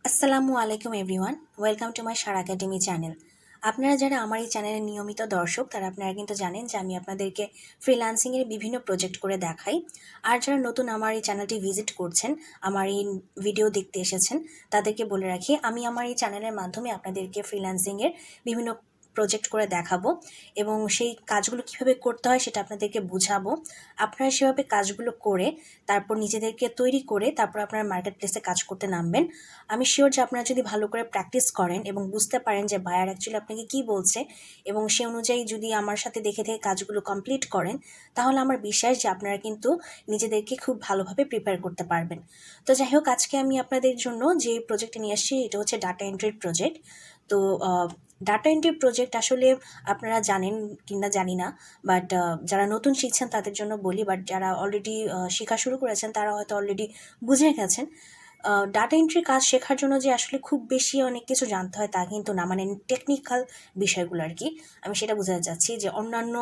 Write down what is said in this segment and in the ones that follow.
আসসালামু আলাইকুম everyone, welcome to my Sara academy channel. আপনারা যারা আমার এই চ্যানেলের নিয়মিত দর্শক তারা আপনারা কিন্তু জানেন যে আমি আপনাদেরকে ফ্রিল্যান্সিংয়ের বিভিন্ন প্রজেক্ট করে দেখাই। আর যারা নতুন আমার এই চ্যানেলটি ভিজিট করছেন, আমার এই ভিডিও দেখতে এসেছেন, তাদেরকে বলে রাখি আমি আমার এই চ্যানেলের মাধ্যমে আপনাদেরকে ফ্রিল্যান্সিংয়ের বিভিন্ন প্রজেক্ট করে দেখাবো এবং সেই কাজগুলো কিভাবে করতে হয় সেটা আপনাদেরকে বুঝাবো। আপনারা সেভাবে কাজগুলো করে তারপর নিজেদেরকে তৈরি করে তারপর আপনারা মার্কেট প্লেসে কাজ করতে নামবেন। আমি শিওর যে আপনারা যদি ভালো করে প্র্যাকটিস করেন এবং বুঝতে পারেন যে বায়ার অ্যাকচুয়ালি আপনাকে কী বলছে এবং সে অনুযায়ী যদি আমার সাথে দেখে দেখে কাজগুলো কমপ্লিট করেন, তাহলে আমার বিশ্বাস যে আপনারা কিন্তু নিজেদেরকে খুব ভালোভাবে প্রিপেয়ার করতে পারবেন। তো যাই হোক, আজকে আমি আপনাদের জন্য যে প্রজেক্টটা নিয়ে আসছি এটা হচ্ছে ডাটা এন্ট্রির প্রজেক্ট। তো ডাটা এন্ট্রি প্রজেক্ট আসলে আপনারা জানেন কিনা জানি না, বাট যারা নতুন শিখছেন তাদের জন্য বলি, বাট যারা অলরেডি শেখা শুরু করেছেন তারা হয়তো অলরেডি বুঝে গেছেন। ডাটা এন্ট্রি কাজ শেখার জন্য যে আসলে খুব বেশি অনেক কিছু জানতে হয় তা কিন্তু না, মানে টেকনিক্যাল বিষয়গুলো আর কি। আমি সেটা বোঝাতে চাচ্ছি যে অন্যান্য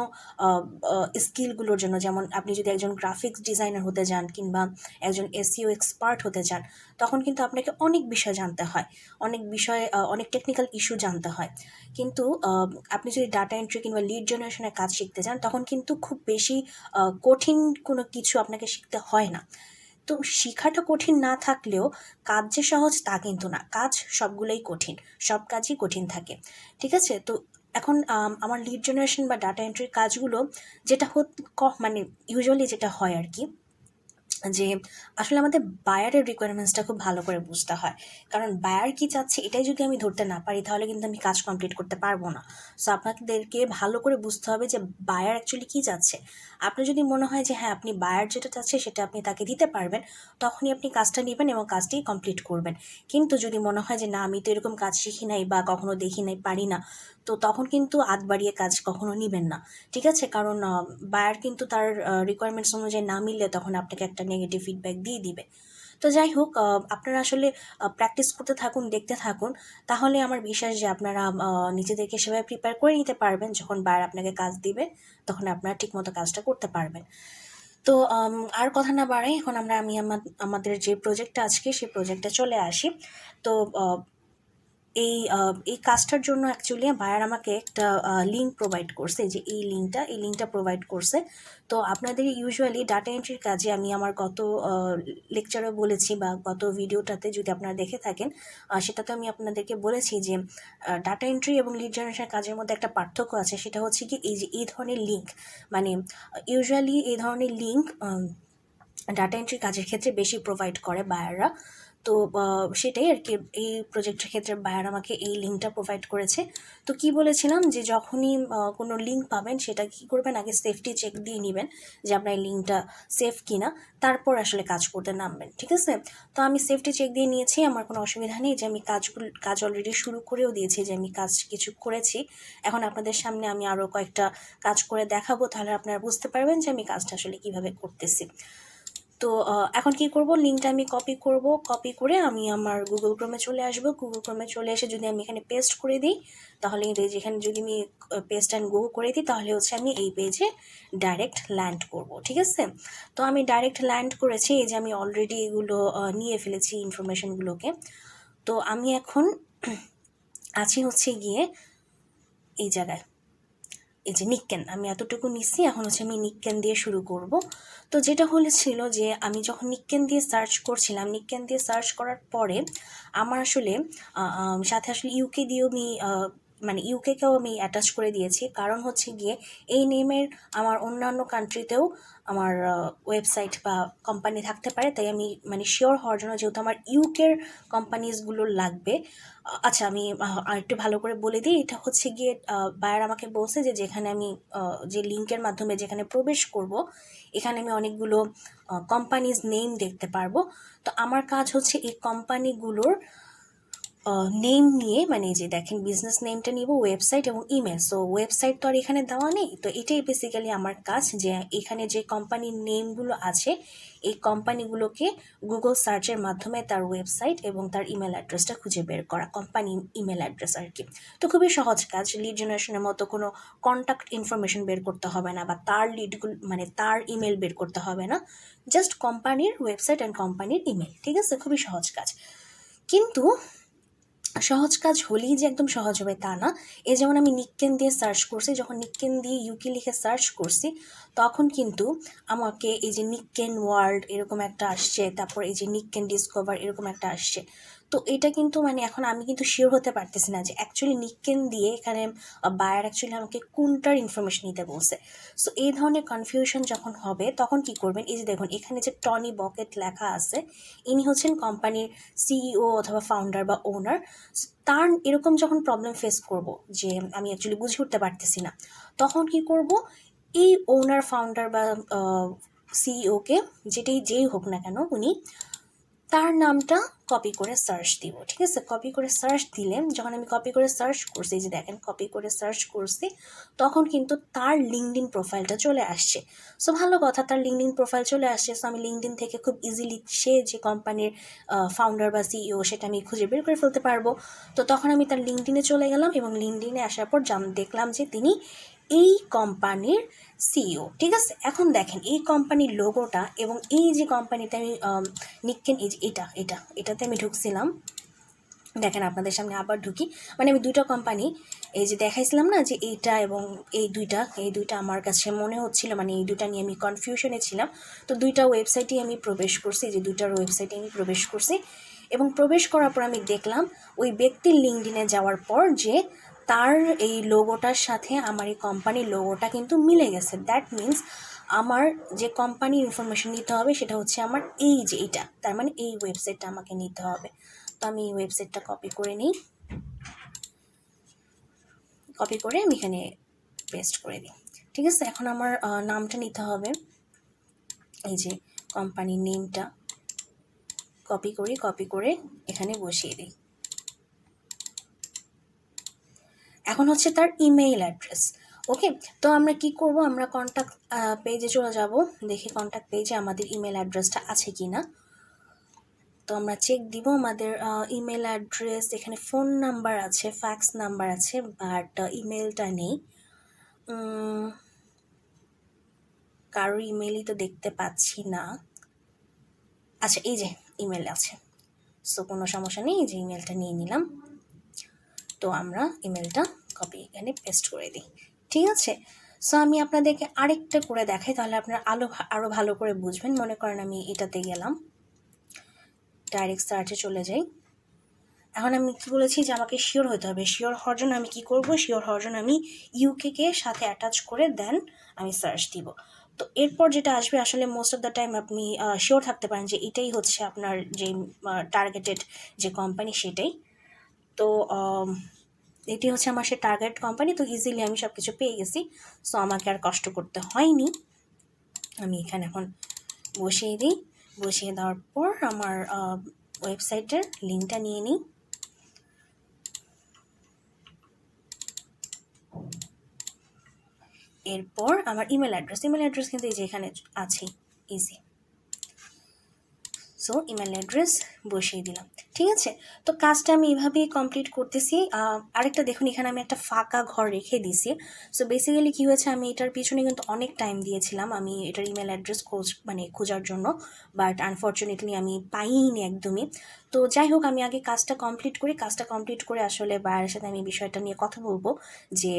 স্কিলগুলোর জন্য, যেমন আপনি যদি একজন গ্রাফিক্স ডিজাইনার হতে যান কিংবা একজন এসইও এক্সপার্ট হতে চান, তখন কিন্তু আপনাকে অনেক বিষয় জানতে হয়, অনেক বিষয় অনেক টেকনিক্যাল ইস্যু জানতে হয়। কিন্তু আপনি যদি ডাটা এন্ট্রি কিংবা লিড জেনারেশনের কাজ শিখতে চান তখন কিন্তু খুব বেশি কঠিন কোনো কিছু আপনাকে শিখতে হয় না। তো শিখাটা কঠিন না থাকলেও কাজ যে সহজ তা কিন্তু না, কাজ সবগুলোই কঠিন, সব কাজই কঠিন থাকে। ঠিক আছে? তো এখন আমার লিড জেনারেশন বা ডাটা এন্ট্রির কাজগুলো যেটা মানে ইউজুয়ালি যেটা হয় আর কি, যে আসলে আমাদের বায়ারের রিকোয়ারমেন্টসটা খুব ভালো করে বুঝতে হয়। কারণ বায়ার কী চাচ্ছে এটাই যদি আমি ধরতে না পারি তাহলে কিন্তু আমি কাজ কমপ্লিট করতে পারবো না। সো আপনাদেরকে ভালো করে বুঝতে হবে যে বায়ার অ্যাকচুয়ালি কী চাচ্ছে। আপনার যদি মনে হয় যে হ্যাঁ, আপনি বায়ার যেটা চাচ্ছে সেটা আপনি তাকে দিতে পারবেন, তখনই আপনি কাজটা নেবেন এবং কাজটি কমপ্লিট করবেন। কিন্তু যদি মনে হয় যে না, আমি তো এরকম কাজ শিখি নাই বা কখনো দেখি নাই, পারি না, তো তখন কিন্তু আধ বাড়িয়ে কাজ কখনো নেবেন না। ঠিক আছে? কারণ বায়ার কিন্তু তার রিকোয়ারমেন্টস অনুযায়ী না মিললে তখন আপনাকে একটা নেগেটিভ ফিডব্যাক দিয়ে দিবে। তো যাই হোক, আপনারা আসলে প্র্যাকটিস করতে থাকুন, দেখতে থাকুন, তাহলে আমার বিশ্বাস যে আপনারা নিজেদেরকে সেভাবে প্রিপেয়ার করে নিতে পারবেন। যখন বায়ার আপনাকে কাজ দিবে তখন আপনারা ঠিকমতো কাজটা করতে পারবেন। তো আর কথা না বাড়াই, এখন আমি আমাদের যে প্রজেক্টটা আজকে সেই প্রজেক্টে চলে আসি। তো এই কাজটার জন্য অ্যাকচুয়ালি বায়ার আমাকে একটা লিঙ্ক প্রোভাইড করছে, যে এই লিঙ্কটা প্রোভাইড করছে। তো আপনাদের ইউজুয়ালি ডাটা এন্ট্রির কাজে আমি আমার গত লেকচারে বলেছি বা গত ভিডিওটাতে যদি আপনারা দেখে থাকেন, সেটাতে আমি আপনাদেরকে বলেছি যে ডাটা এন্ট্রি এবং লিড জেনারেশন কাজের মধ্যে একটা পার্থক্য আছে। সেটা হচ্ছে কি, এই যে এই ধরনের লিঙ্ক, মানে ইউজুয়ালি এই ধরনের লিঙ্ক ডাটা এন্ট্রি কাজের ক্ষেত্রে বেশি প্রোভাইড করে বায়াররা। তো সেটাই আর কি, এই প্রজেক্টের ক্ষেত্রে বায়ার আমাকে এই লিঙ্কটা প্রোভাইড করেছে। তো কি বলেছিলাম, যে যখনই কোনো লিঙ্ক পাবেন সেটা কি করবেন, আগে সেফটি চেক দিয়ে নেবেন যে আপনার এই লিঙ্কটা সেফ কিনা, তারপর আসলে কাজ করতে নামবেন। ঠিক আছে? তো আমি সেফটি চেক দিয়ে নিয়েছি, আমার কোনো অসুবিধা নেই, যে আমি কাজ অলরেডি শুরু করেও দিয়েছি, যে আমি কাজ কিছু করেছি। এখন আপনাদের সামনে আমি আরও কয়েকটা কাজ করে দেখাবো, তাহলে আপনারা বুঝতে পারবেন যে আমি কাজটা আসলে কীভাবে করতেছি। তো এখন কি করব, লিঙ্কটা আমি কপি করব, কপি করে আমি আমার গুগল ক্রোমে চলে আসব। গুগল ক্রোমে চলে এসে যদি আমি এখানে পেস্ট করে দিই, তাহলে যেখানে যদি আমি পেস্ট অ্যান্ড গো করে দিই, তাহলে হচ্ছে আমি এই পেজে ডাইরেক্ট ল্যান্ড করব। ঠিক আছে? তো আমি ডাইরেক্ট ল্যান্ড করেছি, এই যে আমি অলরেডি এগুলো নিয়ে ফেলেছি ইনফরমেশনগুলোকে। তো আমি এখন আছি হচ্ছে গিয়ে এই জায়গায়, এই যে নিক্কেন, আমি এতটুকু নিচ্ছি, এখন হচ্ছে আমি নিক্কেন দিয়ে শুরু করব। তো যেটা হয়েছিল যে আমি যখন নিক্কেন দিয়ে সার্চ করছিলাম, নিক্কেন দিয়ে সার্চ করার পরে আমার আসলে সাথে আসলে ইউকে দিয়েও আমি মানে ইউকেকেও আমি অ্যাটাচ করে দিয়েছি। কারণ হচ্ছে গিয়ে এই নেমের আমার অন্যান্য কান্ট্রিতেও আমার ওয়েবসাইট বা কোম্পানি থাকতে পারে, তাই আমি মানে শিওর হওয়ার জন্য, যেহেতু আমার ইউকের কোম্পানিজগুলো লাগবে। আচ্ছা, আমি আরেকটু ভালো করে বলে দিই, এটা হচ্ছে গিয়ে বায়ার আমাকে বলছে যে যেখানে আমি যে লিঙ্কের মাধ্যমে যেখানে প্রবেশ করব, এখানে আমি অনেকগুলো কোম্পানিজ নেম দেখতে পারবো। তো আমার কাজ হচ্ছে এই কোম্পানিগুলোর নেম নিয়ে, মানে যে দেখেন বিজনেস নেমটা নিব, ওয়েবসাইট এবং ইমেল। সো ওয়েবসাইট তো আর এখানে দেওয়া নেই, তো এটাই বেসিক্যালি আমার কাজ, যে এখানে যে কোম্পানির নেমগুলো আছে এই কোম্পানিগুলোকে গুগল সার্চের মাধ্যমে তার ওয়েবসাইট এবং তার ইমেল অ্যাড্রেসটা খুঁজে বের করা, কোম্পানি ইমেল অ্যাড্রেস আর কি। তো খুবই সহজ কাজ, লিড জেনারেশনের মতো কোনো কন্ট্যাক্ট ইনফরমেশন বের করতে হবে না, বা তার লিডগুলো মানে তার ইমেল বের করতে হবে না, জাস্ট কোম্পানির ওয়েবসাইট অ্যান্ড কোম্পানির ইমেল। ঠিক আছে? খুবই সহজ কাজ। কিন্তু সহজ কাজ হলেই যে একদম সহজ হবে তা না। এই যেমন আমি নিক্কেন দিয়ে সার্চ করছি, যখন নিক্কেন দিয়ে ইউকে লিখে সার্চ করছি তখন কিন্তু আমাকে এই যে নিক্কেন ওয়ার্ল্ড এরকম একটা আসছে, তারপর এই যে নিক্কেন ডিসকভার এরকম একটা আসছে। তো এটা কিন্তু মানে এখন আমি কিন্তু শিওর হতে পারতেছি না যে অ্যাকচুয়ালি নিক্কেন দিয়ে এখানে বায়ার অ্যাকচুয়ালি আমাকে কোনটার ইনফরমেশন নিতে বলছে। সো এই ধরনের কনফিউশন যখন হবে তখন কি করবেন, এই যে দেখুন এখানে যে টনি বকেট লেখা আছে, ইনি হচ্ছেন কোম্পানির সিইও অথবা ফাউন্ডার বা ওনার। তার এরকম যখন প্রবলেম ফেস করব যে আমি অ্যাকচুয়ালি বুঝে উঠতে পারতেছি না, তখন কি করব, এই ওনার ফাউন্ডার বা সিইওকে যেই হোক না কেন উনি, তার নামটা কপি করে সার্চ দিব। ঠিক আছে, কপি করে সার্চ দিলে যখন আমি কপি করে সার্চ করছি, যে দেখেন কপি করে সার্চ করছি, তখন কিন্তু তার লিঙ্কডইন প্রোফাইলটা চলে আসছে। সো ভালো কথা, তার লিঙ্কডইন প্রোফাইল চলে আসছে। সো আমি লিঙ্কডইন থেকে খুব ইজিলি সে যে কোম্পানির ফাউন্ডার বা সিইও সেটা আমি খুঁজে বের করে ফেলতে পারবো। তো তখন আমি তার লিঙ্কডইনে চলে গেলাম এবং লিঙ্কডইনে আসার পর দেখলাম যে তিনি এই কোম্পানির সিইও। ঠিক আছে, এখন দেখেন এই কোম্পানির লোগোটা এবং এই যে কোম্পানিতে আমি নিক্কেন, এই যে এটাতে আমি ঢুকছিলাম। দেখেন আপনাদের সামনে আবার ঢুকি, মানে আমি দুইটা কোম্পানি এই যে দেখাইছিলাম না, যে এইটা এবং এই দুইটা আমার কাছে মনে হচ্ছিল, মানে এই দুইটা নিয়ে আমি কনফিউশনে ছিলাম। তো দুইটা ওয়েবসাইটে আমি প্রবেশ করছি, যে দুইটার ওয়েবসাইটে আমি প্রবেশ করছি এবং প্রবেশ করার পর আমি দেখলাম ওই ব্যক্তির লিঙ্কডইনে যাওয়ার পর যে তার এই লোগোটার সাথে আমার এই কোম্পানির লোগোটা কিন্তু মিলে গেছে। দ্যাট মিনস আমার যে কোম্পানির ইনফরমেশন নিতে হবে সেটা হচ্ছে আমার এই যে এইটা, তার মানে এই ওয়েবসাইটটা আমাকে নিতে হবে। তো আমি এই ওয়েবসাইটটা কপি করে নিই, কপি করে আমি এখানে পেস্ট করে দিই। ঠিক আছে, এখন আমার নামটা নিতে হবে, এই যে কোম্পানির নেমটা কপি করে এখানে বসিয়ে দিই। এখন হচ্ছে তার ইমেইল অ্যাড্রেস। ওকে, তো আমরা কি করব, আমরা কন্ট্যাক্ট পেজে চলে যাব, দেখি কন্ট্যাক্ট পেজে আমাদের ইমেল অ্যাড্রেসটা আছে কি না। তো আমরা চেক দিব আমাদের ইমেল অ্যাড্রেস, এখানে ফোন নাম্বার আছে, ফ্যাক্স নাম্বার আছে, বাট ইমেলটা নেই। কারোর ইমেলই তো দেখতে পাচ্ছি না। আচ্ছা, এই যে ইমেল আছে, সো কোনো সমস্যা নেই, এই যে ইমেলটা নিয়ে নিলাম। তো আমরা ইমেলটা কপি এখানে পেস্ট করে দিই। ঠিক আছে, সো আমি আপনাদেরকে আরেকটা করে দেখাই, তাহলে আপনারা আরও ভালো করে বুঝবেন। মনে করেন আমি এটাতে গেলাম, ডাইরেক্ট সার্চে চলে যাই। এখন আমি কি বলেছি যে আমাকে শিওর হতে হবে, শিওর হওয়ার জন্য আমি কি করব, শিওর হওয়ার জন্য আমি ইউকে সাথে অ্যাটাচ করে দেন আমি সার্চ দিব। তো এরপর যেটা আসবে, আসলে মোস্ট অফ দ্য টাইম আপনি শিওর থাকতে পারেন যে এটাই হচ্ছে আপনার যে টার্গেটেড যে কোম্পানি সেটাই। তো এটি হচ্ছে আমার সে টার্গেট কোম্পানি। তো ইজিলি আমি সব কিছু পেয়ে গেছি, সো আমাকে আর কষ্ট করতে হয়নি। আমি এখানে এখন বসিয়ে দিই, বসিয়ে দেওয়ার পর আমার ওয়েবসাইটের লিঙ্কটা নিয়ে নিই। এরপর আমার ইমেল অ্যাড্রেস কিন্তু এই যে এখানে আছে, ইজি। সো ইমেল অ্যাড্রেস বসিয়ে দিলাম। ঠিক আছে, তো কাজটা আমি এভাবেই কমপ্লিট করতেছি। আরেকটা দেখুন, এখানে আমি একটা ফাঁকা ঘর রেখে দিছি। সো বেসিক্যালি কী হয়েছে, আমি এটার পিছনে কিন্তু অনেক টাইম দিয়েছিলাম, আমি এটার ইমেল অ্যাড্রেস খোঁজার জন্য, বাট আনফর্চুনেটলি আমি পাইনি একদমই। তো যাই হোক, আমি আগে কাজটা কমপ্লিট করে আসলে বায়ারের সাথে আমি বিষয়টা নিয়ে কথা বলবো যে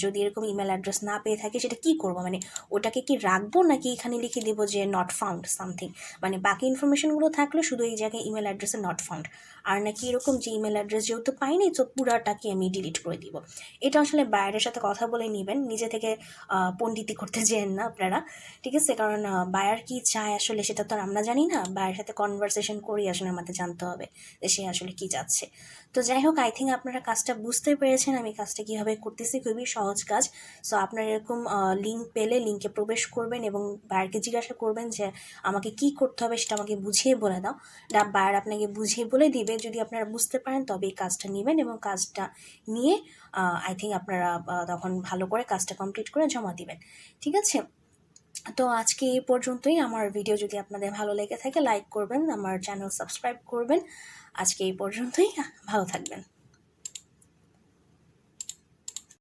যদি এরকম ইমেল অ্যাড্রেস না পেয়ে থাকে সেটা কী করবো, মানে ওটাকে কি রাখবো নাকি এখানে লিখে দেবো যে নট ফাউন্ড সামথিং, মানে বাকি ইনফরমেশনগুলো থাকলে শুধু এই জায়গায় ইমেল অ্যাড্রেসে নট ফাউন্ড, আর নাকি এরকম যে ইমেল অ্যাড্রেস যেহেতু পাইনি তো পুরাটাকে আমি ডিলিট করে দিব। এটা আসলে বায়ারের সাথে কথা বলে নেবেন, নিজে থেকে পণ্ডিতি করতে যেন না আপনারা। ঠিক আছে, কারণ বায়ার কি চায় আসলে সেটা তো আর আমরা জানি না, বায়ারের সাথে কনভারসেশন করেই আসলে আমাদের জানতে হবে যে সে আসলে কি চাচ্ছে। তো যাই হোক, আই থিঙ্ক আপনারা কাজটা বুঝতে পেরেছেন আমি কাজটা কীভাবে করতেছি, খুবই সহজ কাজ। সো আপনারা এরকম লিঙ্ক পেলে লিঙ্কে প্রবেশ করবেন এবং বায়ারকে জিজ্ঞাসা করবেন যে আমাকে কি করতে হবে সেটা আমাকে বুঝিয়ে বলে দাও। বায়ার আপনাকে বুঝিয়ে বলে দিবে, যদি আপনারা বুঝতে পারেন তবে এই কাজটা নেবেন এবং কাজটা নিয়ে আই থিঙ্ক আপনারা তখন ভালো করে কাজটা কমপ্লিট করে জমা দিবেন। ঠিক আছে, তো আজকে এই পর্যন্তই। আমার ভিডিও যদি আপনাদের ভালো লেগে থাকে লাইক করবেন, আমার চ্যানেল সাবস্ক্রাইব করবেন। আজকে এই পর্যন্তই, ভালো থাকবেন।